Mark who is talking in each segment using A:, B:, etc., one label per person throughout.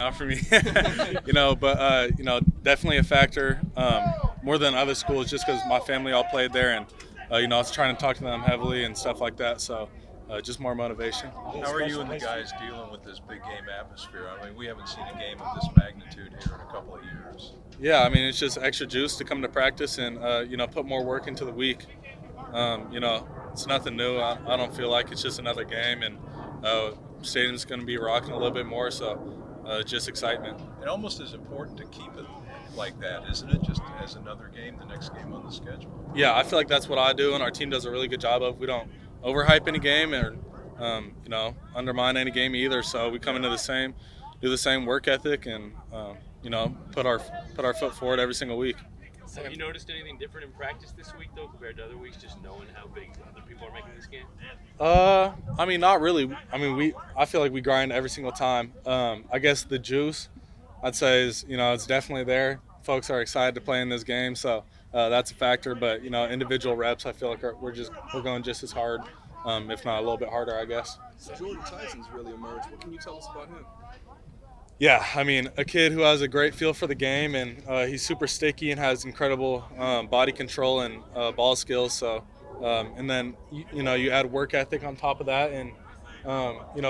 A: not for me. But definitely a factor, more than other schools, just because my family all played there, and I was trying to talk to them heavily and stuff like that. So just more motivation.
B: How are you and the guys dealing with this big game atmosphere? I mean, we haven't seen a game of this magnitude here in a couple of years.
A: Yeah, I mean, it's just extra juice to come to practice and put more work into the week. It's nothing new. I don't feel like it's just another game, and stadium's going to be rocking a little bit more, so just excitement.
B: It almost is important to keep it like that, isn't it? Just as another game, the next game on the schedule.
A: Yeah, I feel like that's what I do, and our team does a really good job of. We don't overhype any game or undermine any game either. So we come into do the same work ethic, and put our foot forward every single week.
C: Have you noticed anything different in practice this week, though, compared to other weeks, just knowing how big other people are making this game?
A: I mean, not really. I mean, I feel like we grind every single time. I guess the juice, I'd say, is it's definitely there. Folks are excited to play in this game, so that's a factor. But individual reps, I feel like we're going just as hard, if not a little bit harder, I guess.
D: Jordan Tyson's really emerged. What can you tell us about him?
A: Yeah, I mean, a kid who has a great feel for the game, and he's super sticky and has incredible body control and ball skills. So, and then you add work ethic on top of that, and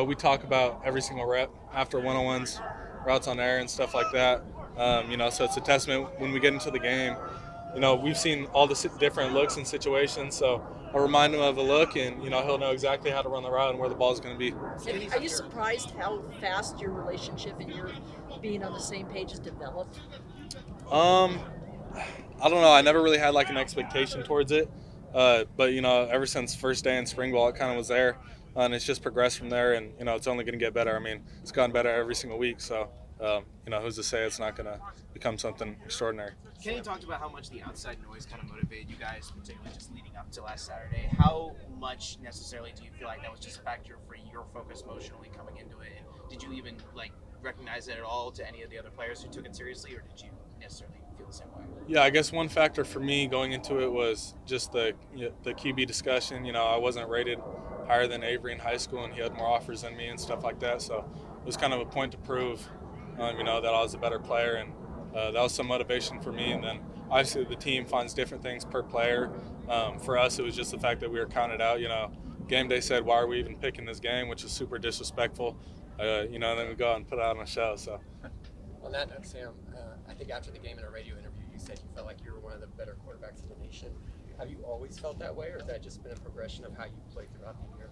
A: we talk about every single rep after one-on-ones, routes on air, and stuff like that. So it's a testament when we get into the game. We've seen all the different looks and situations, so I'll remind him of a look, and he'll know exactly how to run the route and where the ball is going to be.
E: Are you surprised how fast your relationship and your being on the same page has developed?
A: I don't know. I never really had like an expectation towards it, but ever since first day in spring ball, it kind of was there, and it's just progressed from there, and it's only going to get better. I mean, it's gotten better every single week, so who's to say it's not going to become something extraordinary.
F: Kenny talked about how much the outside noise kind of motivated you guys, particularly just leading up to last Saturday. How much necessarily do you feel like that was just a factor for your focus emotionally coming into it? And did you even recognize it at all to any of the other players who took it seriously, or did you necessarily feel the same way?
A: Yeah, I guess one factor for me going into it was just the QB discussion. I wasn't rated higher than Avery in high school, and he had more offers than me and stuff like that. So it was kind of a point to prove, that I was a better player, and that was some motivation for me. And then obviously the team finds different things per player. For us, it was just the fact that we were counted out. Game day said, why are we even picking this game, which is super disrespectful. And then we go out and put out on a show. So
G: on that note, Sam, I think after the game in a radio interview, you said you felt like you were one of the better quarterbacks in the nation. Have you always felt that way, or has that just been a progression of how you played throughout the year?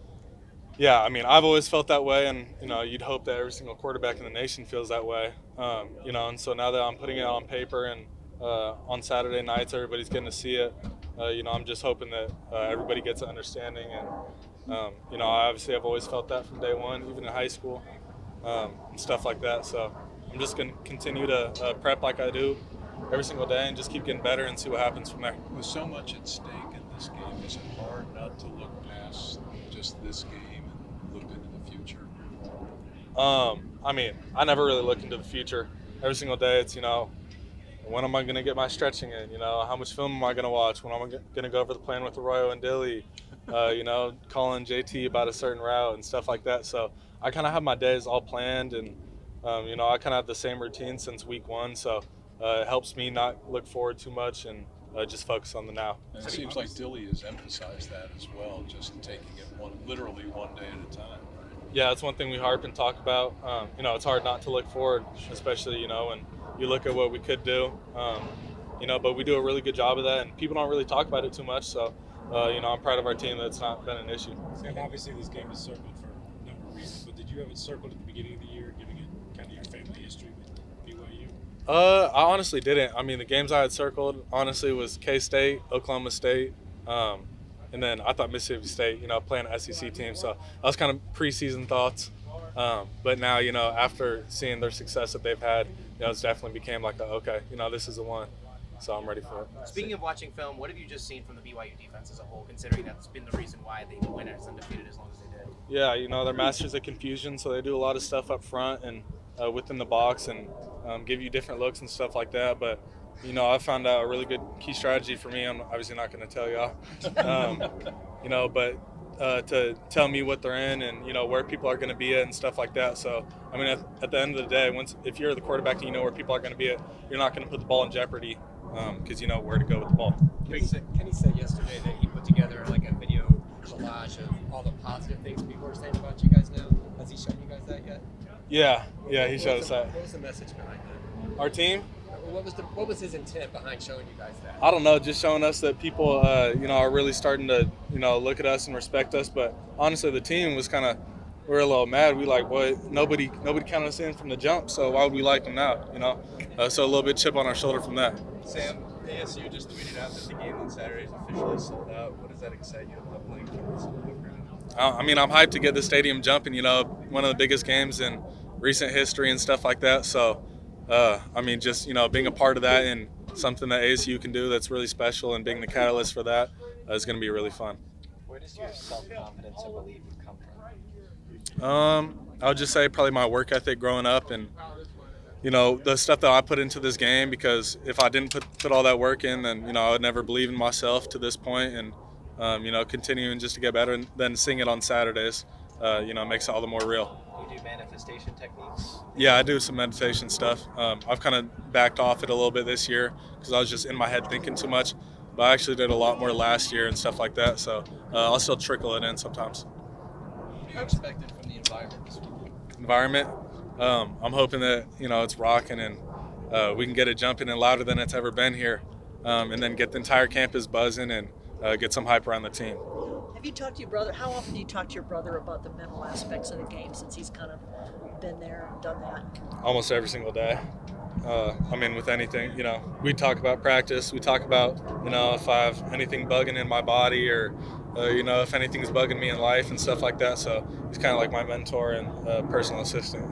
A: Yeah, I mean, I've always felt that way, and you'd hope that every single quarterback in the nation feels that way. And so now that I'm putting it on paper, and on Saturday nights everybody's getting to see it, I'm just hoping that everybody gets an understanding. And obviously I've always felt that from day one, even in high school, and stuff like that. So I'm just going to continue to prep like I do every single day, and just keep getting better and see what happens from there.
B: With so much at stake in this game, is it hard not to look past just this game and look into the future?
A: I mean, I never really look into the future. Every single day it's, when am I going to get my stretching in? How much film am I going to watch? When am I going to go over the plan with Arroyo and Dilly? Calling JT about a certain route and stuff like that. So I kind of have my days all planned, and, I kind of have the same routine since week one. So it helps me not look forward too much and just focus on the now.
B: And it seems like Dilly has emphasized that as well, just taking it literally one day at a time.
A: Yeah, that's one thing we harp and talk about. It's hard not to look forward, especially, when you look at what we could do. But we do a really good job of that, and people don't really talk about it too much. So, I'm proud of our team that it's not been an issue.
H: And obviously this game is circled for a number of reasons, but did you have it circled at the beginning of the year, giving it kind of your family history with BYU?
A: I honestly didn't. I mean, the games I had circled, honestly, was K-State, Oklahoma State, and then I thought Mississippi State, playing an SEC team. So that was kind of preseason thoughts. But now, after seeing their success that they've had, it's definitely became like, okay, this is the one. So I'm ready for it.
F: Speaking of watching film, what have you just seen from the BYU defense as a whole, considering that's been the reason why they went as undefeated as long as they did?
A: Yeah, they're masters of confusion, so they do a lot of stuff up front and within the box, and give you different looks and stuff like that. But, I found out a really good key strategy for me. I'm obviously not going to tell y'all. But to tell me what they're in and where people are going to be at and stuff like that. So I mean, at the end of the day, if you're the quarterback and you know where people are going to be at, you're not going to put the ball in jeopardy because you know where to go with the ball.
G: Kenny said yesterday that he put together like a video collage of all the positive things people are saying about you guys now. Has he shown you guys that yet?
A: Yeah, he showed us that.
G: What was the message behind that?
A: Our team?
G: What was his intent behind showing you guys that?
A: I don't know, just showing us that people, are really starting to, look at us and respect us. But honestly, the team was we were a little mad. We nobody counted us in from the jump, so why would we like them now, So a little bit chip on our shoulder from that.
D: Sam, ASU just tweeted out that the game on Saturday is officially sold out. What does that excite you about playing for this crowd?
A: I mean, I'm hyped to get the stadium jumping, one of the biggest games in recent history and stuff like that. So, I mean, just, being a part of that and something that ASU can do that's really special and being the catalyst for that is going to be really fun.
I: Where does your self-confidence and belief come from?
A: I would just say probably my work ethic growing up and, the stuff that I put into this game, because if I didn't put all that work in, then, I would never believe in myself to this point. And, continuing just to get better and then seeing it on Saturdays, makes it all the more real.
I: You do manifestation techniques?
A: Yeah, I do some meditation stuff. I've kind of backed off it a little bit this year because I was just in my head thinking too much. But I actually did a lot more last year and stuff like that. So I'll still trickle it in sometimes.
D: What are you expecting from the environment this week?
A: Environment? I'm hoping that, it's rocking and we can get it jumping and louder than it's ever been here. And then get the entire campus buzzing and get some hype around the team.
E: Have you talked to your brother? How often do you talk to your brother about the mental aspects of the game since he's kind of been there and done that?
A: Almost every single day. I mean, with anything, we talk about practice. We talk about, if I have anything bugging in my body or, if anything's bugging me in life and stuff like that. So he's kind of like my mentor and personal assistant.